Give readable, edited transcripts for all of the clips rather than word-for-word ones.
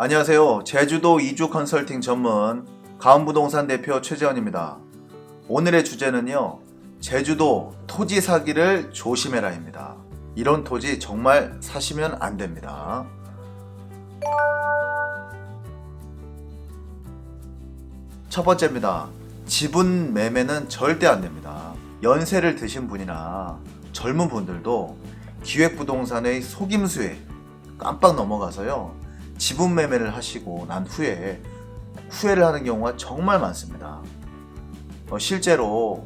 안녕하세요. 제주도 이주 컨설팅 전문 가은부동산 대표 최재원입니다. 오늘의 주제는요. 제주도 토지 사기를 조심해라입니다. 이런 토지 정말 사시면 안 됩니다. 첫 번째입니다. 지분 매매는 절대 안 됩니다. 연세를 드신 분이나 젊은 분들도 기획부동산의 속임수에 깜빡 넘어가서요. 지분 매매를 하시고 난 후에 후회를 하는 경우가 정말 많습니다. 실제로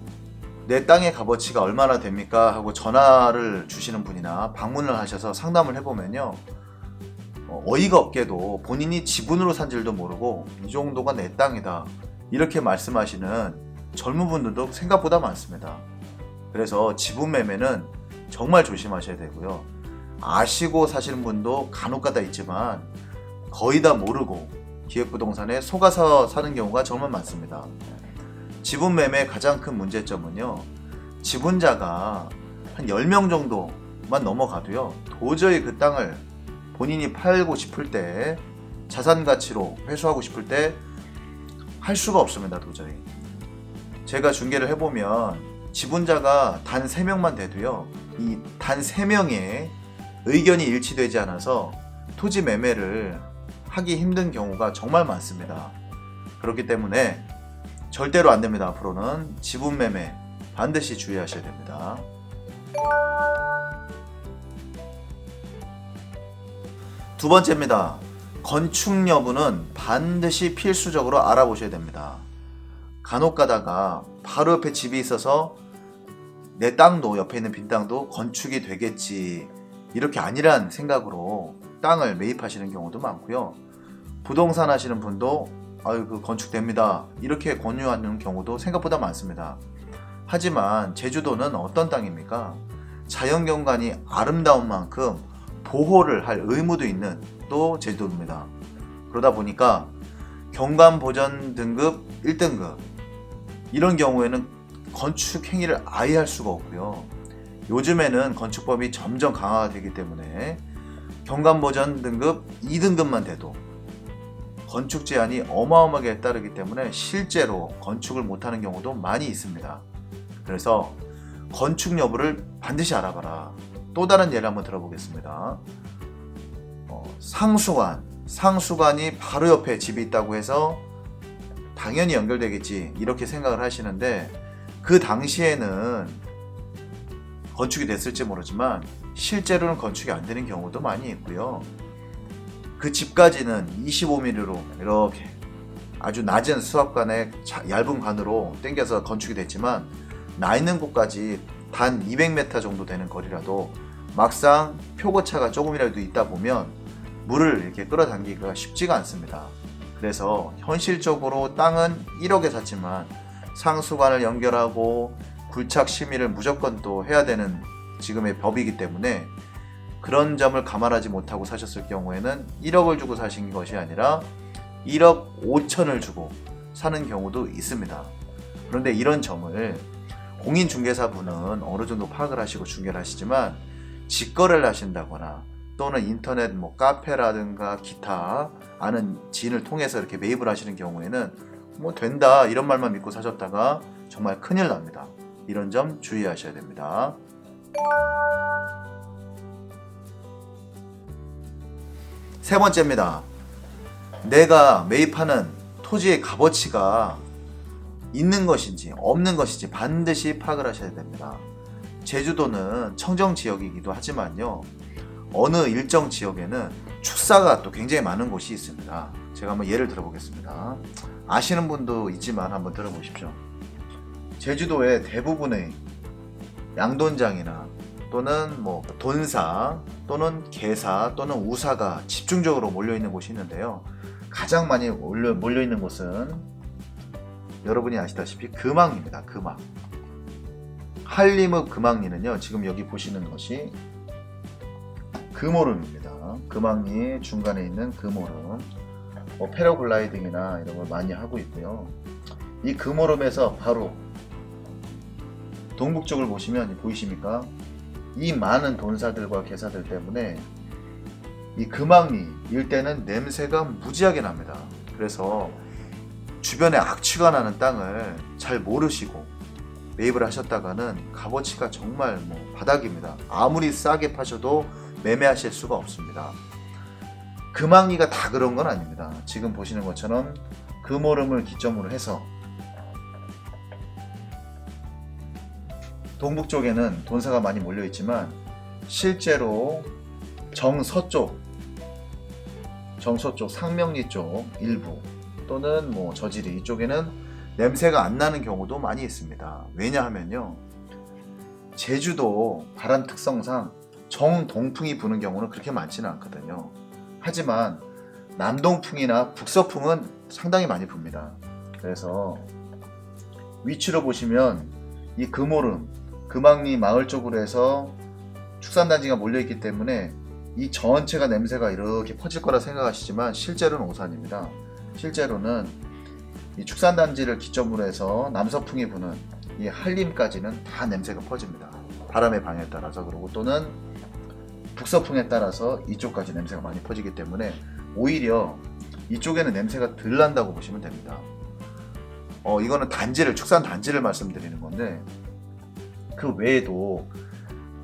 내 땅의 값어치가 얼마나 됩니까? 하고 전화를 주시는 분이나 방문을 하셔서 상담을 해보면요. 어이가 없게도 본인이 지분으로 산 줄도 모르고 이 정도가 내 땅이다. 이렇게 말씀하시는 젊은 분들도 생각보다 많습니다. 그래서 지분 매매는 정말 조심하셔야 되고요. 아시고 사시는 분도 간혹가다 있지만 거의 다 모르고 기획부동산에 속아서 사는 경우가 정말 많습니다. 지분 매매의 가장 큰 문제점은요. 지분자가 한 10명 정도만 넘어가도요. 도저히 그 땅을 본인이 팔고 싶을 때 자산 가치로 회수하고 싶을 때 할 수가 없습니다. 도저히. 제가 중개를 해보면 지분자가 단 3명만 돼도요. 이 단 3명의 의견이 일치되지 않아서 토지 매매를 하기 힘든 경우가 정말 많습니다. 그렇기 때문에 절대로 안 됩니다. 앞으로는 지분 매매 반드시 주의하셔야 됩니다. 두 번째입니다. 건축 여부는 반드시 필수적으로 알아보셔야 됩니다. 간혹 가다가 바로 옆에 집이 있어서 내 땅도 옆에 있는 빈 땅도 건축이 되겠지 이렇게 아니란 생각으로 땅을 매입하시는 경우도 많고요. 부동산 하시는 분도 그 건축됩니다 이렇게 권유하는 경우도 생각보다 많습니다. 하지만 제주도는 어떤 땅입니까? 자연경관이 아름다운 만큼 보호를 할 의무도 있는 또 제주도입니다. 그러다 보니까 경관보전 등급 1등급 이런 경우에는 건축 행위를 아예 할 수가 없고요. 요즘에는 건축법이 점점 강화가 되기 때문에 경관보전 등급 2등급만 돼도 건축 제한이 어마어마하게 따르기 때문에 실제로 건축을 못하는 경우도 많이 있습니다. 그래서 건축 여부를 반드시 알아봐라. 또 다른 예를 한번 들어보겠습니다. 상수관이 바로 옆에 집이 있다고 해서 당연히 연결되겠지 이렇게 생각을 하시는데 그 당시에는 건축이 됐을지 모르지만 실제로는 건축이 안 되는 경우도 많이 있고요. 그 집까지는 25mm로 이렇게 아주 낮은 수압관에 얇은 관으로 당겨서 건축이 됐지만 나 있는 곳까지 단 200m 정도 되는 거리라도 막상 표고차가 조금이라도 있다 보면 물을 이렇게 끌어당기기가 쉽지가 않습니다. 그래서 현실적으로 땅은 1억에 샀지만 상수관을 연결하고 굴착 심의를 무조건 또 해야 되는 지금의 법이기 때문에 그런 점을 감안하지 못하고 사셨을 경우에는 1억을 주고 사신 것이 아니라 1억 5천을 주고 사는 경우도 있습니다. 그런데 이런 점을 공인중개사분은 어느 정도 파악을 하시고 중개를 하시지만 직거래를 하신다거나 또는 인터넷 카페라든가 기타 아는 지인을 통해서 이렇게 매입을 하시는 경우에는 된다 이런 말만 믿고 사셨다가 정말 큰일 납니다. 이런 점 주의하셔야 됩니다. 세 번째입니다. 내가 매입하는 토지의 값어치가 있는 것인지 없는 것인지 반드시 파악을 하셔야 됩니다. 제주도는 청정지역이기도 하지만요. 어느 일정 지역에는 축사가 또 굉장히 많은 곳이 있습니다. 제가 한번 예를 들어보겠습니다. 아시는 분도 있지만 한번 들어보십시오. 제주도의 대부분의 양돈장이나 또는 돈사 또는 개사 또는 우사가 집중적으로 몰려있는 곳이 있는데요. 가장 많이 몰려있는 곳은 여러분이 아시다시피 금왕리입니다. 금왕. 한림읍 금왕리는요. 지금 여기 보시는 것이 금오름입니다. 금왕리 중간에 있는 금오름. 패러글라이딩이나 이런 걸 많이 하고 있고요. 이 금오름에서 바로 동북쪽을 보시면 보이십니까? 이 많은 돈사들과 개사들 때문에 이 금왕리 일대는 냄새가 무지하게 납니다. 그래서 주변에 악취가 나는 땅을 잘 모르시고 매입을 하셨다가는 값어치가 정말 바닥입니다. 아무리 싸게 파셔도 매매하실 수가 없습니다. 금왕리가 다 그런 건 아닙니다. 지금 보시는 것처럼 금오름을 기점으로 해서 동북 쪽에는 돈사가 많이 몰려 있지만 실제로 정서쪽 상명리 쪽 일부 또는 저지리 이쪽에는 냄새가 안 나는 경우도 많이 있습니다. 왜냐하면요, 제주도 바람 특성상 정동풍이 부는 경우는 그렇게 많지는 않거든요. 하지만 남동풍이나 북서풍은 상당히 많이 붑니다. 그래서 위치로 보시면 이 금오름, 금왕리 마을 쪽으로 해서 축산단지가 몰려있기 때문에 이 전체가 냄새가 이렇게 퍼질 거라 생각하시지만 실제로는 오산입니다. 실제로는 이 축산단지를 기점으로 해서 남서풍이 부는 이 한림까지는 다 냄새가 퍼집니다. 바람의 방향에 따라서. 그리고 또는 북서풍에 따라서 이쪽까지 냄새가 많이 퍼지기 때문에 오히려 이쪽에는 냄새가 덜 난다고 보시면 됩니다. 이거는 축산 단지를 말씀드리는 건데, 그 외에도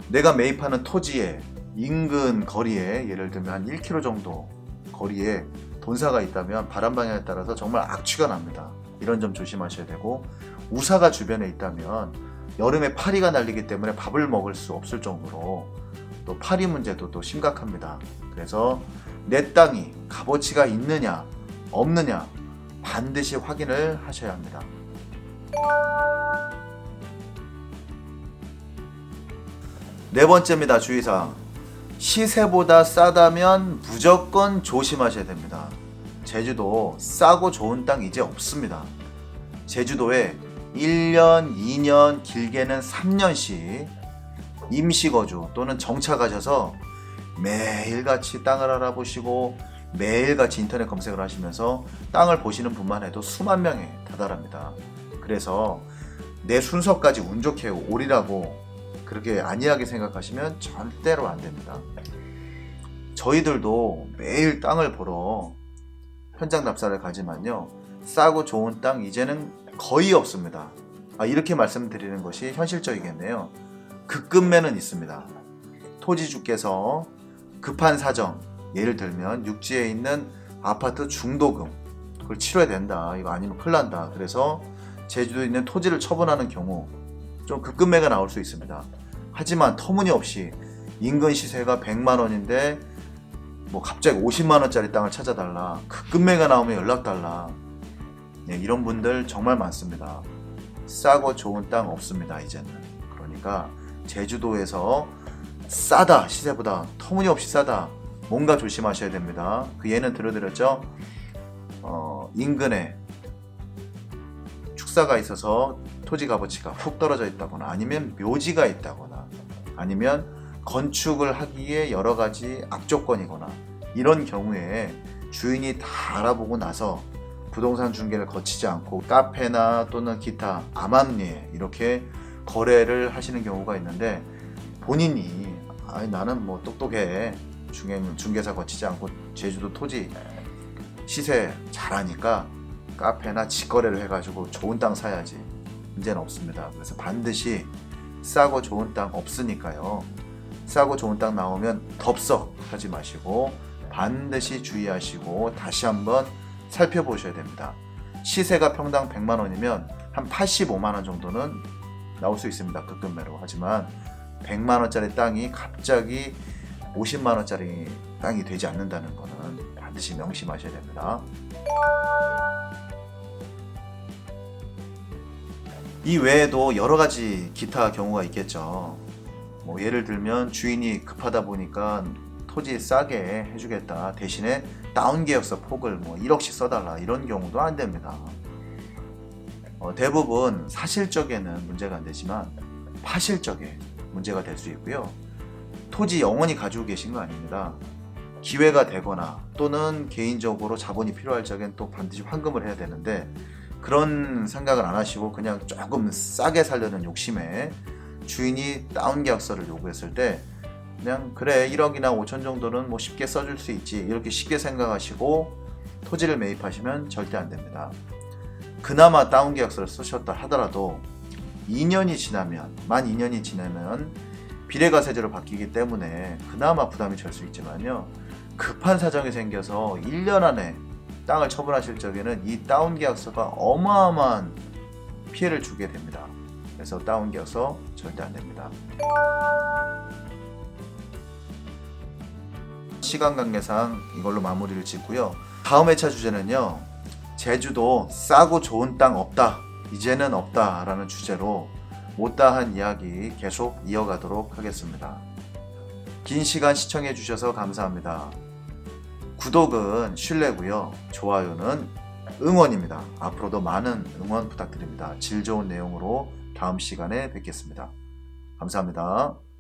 내가 매입하는 토지에 인근 거리에 예를 들면 한 1km 정도 거리에 돈사가 있다면 바람 방향에 따라서 정말 악취가 납니다. 이런 점 조심하셔야 되고, 우사가 주변에 있다면 여름에 파리가 날리기 때문에 밥을 먹을 수 없을 정도로 또 파리 문제도 또 심각합니다. 그래서 내 땅이 값어치가 있느냐 없느냐 반드시 확인을 하셔야 합니다. 네 번째입니다. 주의사항. 시세보다 싸다면 무조건 조심하셔야 됩니다. 제주도 싸고 좋은 땅 이제 없습니다. 제주도에 1년, 2년, 길게는 3년씩 임시거주 또는 정차 가셔서 매일같이 땅을 알아보시고 매일같이 인터넷 검색을 하시면서 땅을 보시는 분만 해도 수만 명에 다달합니다. 그래서 내 순서까지 운 좋게 오리라고 그렇게 안이하게 생각하시면 절대로 안 됩니다. 저희들도 매일 땅을 보러 현장 답사를 가지만요, 싸고 좋은 땅 이제는 거의 없습니다. 이렇게 말씀드리는 것이 현실적이겠네요. 급급매는 있습니다. 토지주께서 급한 사정, 예를 들면 육지에 있는 아파트 중도금 그걸 치러야 된다, 이거 아니면 큰일 난다, 그래서 제주도에 있는 토지를 처분하는 경우 좀 급급매가 나올 수 있습니다. 하지만 터무니없이 인근 시세가 100만원인데 갑자기 50만원짜리 땅을 찾아달라, 급급매가 나오면 연락달라, 이런 분들 정말 많습니다. 싸고 좋은 땅 없습니다 이제는. 그러니까 제주도에서 싸다, 시세보다 터무니없이 싸다, 뭔가 조심하셔야 됩니다. 그 예는 들어드렸죠. 인근에 축사가 있어서 토지 값어치가 훅 떨어져 있다거나, 아니면 묘지가 있다거나, 아니면 건축을 하기에 여러 가지 악조건이거나, 이런 경우에 주인이 다 알아보고 나서 부동산 중개를 거치지 않고 카페나 또는 기타 암암리에 이렇게 거래를 하시는 경우가 있는데, 본인이 나는 똑똑해, 중개사 거치지 않고 제주도 토지 시세 잘하니까 카페나 직거래를 해가지고 좋은 땅 사야지, 문제는 없습니다. 그래서 반드시 싸고 좋은 땅 없으니까요, 싸고 좋은 땅 나오면 덥석 하지 마시고 반드시 주의하시고 다시 한번 살펴보셔야 됩니다. 시세가 평당 100만원이면 한 85만원 정도는 나올 수 있습니다, 급급매로. 하지만 100만원짜리 땅이 갑자기 50만원짜리 땅이 되지 않는다는 것은 반드시 명심하셔야 됩니다. 이 외에도 여러 가지 기타 경우가 있겠죠. 예를 들면 주인이 급하다 보니까 토지 싸게 해주겠다, 대신에 다운 계약서 폭을 1억씩 써달라, 이런 경우도 안 됩니다. 대부분 사실적에는 문제가 안 되지만 파실적에 문제가 될 수 있고요. 토지 영원히 가지고 계신 거 아닙니다. 기회가 되거나 또는 개인적으로 자본이 필요할 적엔 또 반드시 환급을 해야 되는데, 그런 생각을 안 하시고 그냥 조금 싸게 살려는 욕심에 주인이 다운 계약서를 요구했을 때 그냥 그래 1억이나 5천 정도는 뭐 쉽게 써줄 수 있지 이렇게 쉽게 생각하시고 토지를 매입하시면 절대 안 됩니다. 그나마 다운 계약서를 쓰셨다 하더라도 2년이 지나면 만 2년이 지나면 비례과세제로 바뀌기 때문에 그나마 부담이 절 수 있지만요. 급한 사정이 생겨서 1년 안에 땅을 처분하실 적에는 이 다운 계약서가 어마어마한 피해를 주게 됩니다. 그래서 다운 계약서 절대 안 됩니다. 시간 관계상 이걸로 마무리를 짓고요. 다음 회차 주제는요. 제주도 싸고 좋은 땅 없다. 이제는 없다 라는 주제로 못다한 이야기 계속 이어가도록 하겠습니다. 긴 시간 시청해 주셔서 감사합니다. 구독은 신뢰고요. 좋아요는 응원입니다. 앞으로도 많은 응원 부탁드립니다. 질 좋은 내용으로 다음 시간에 뵙겠습니다. 감사합니다.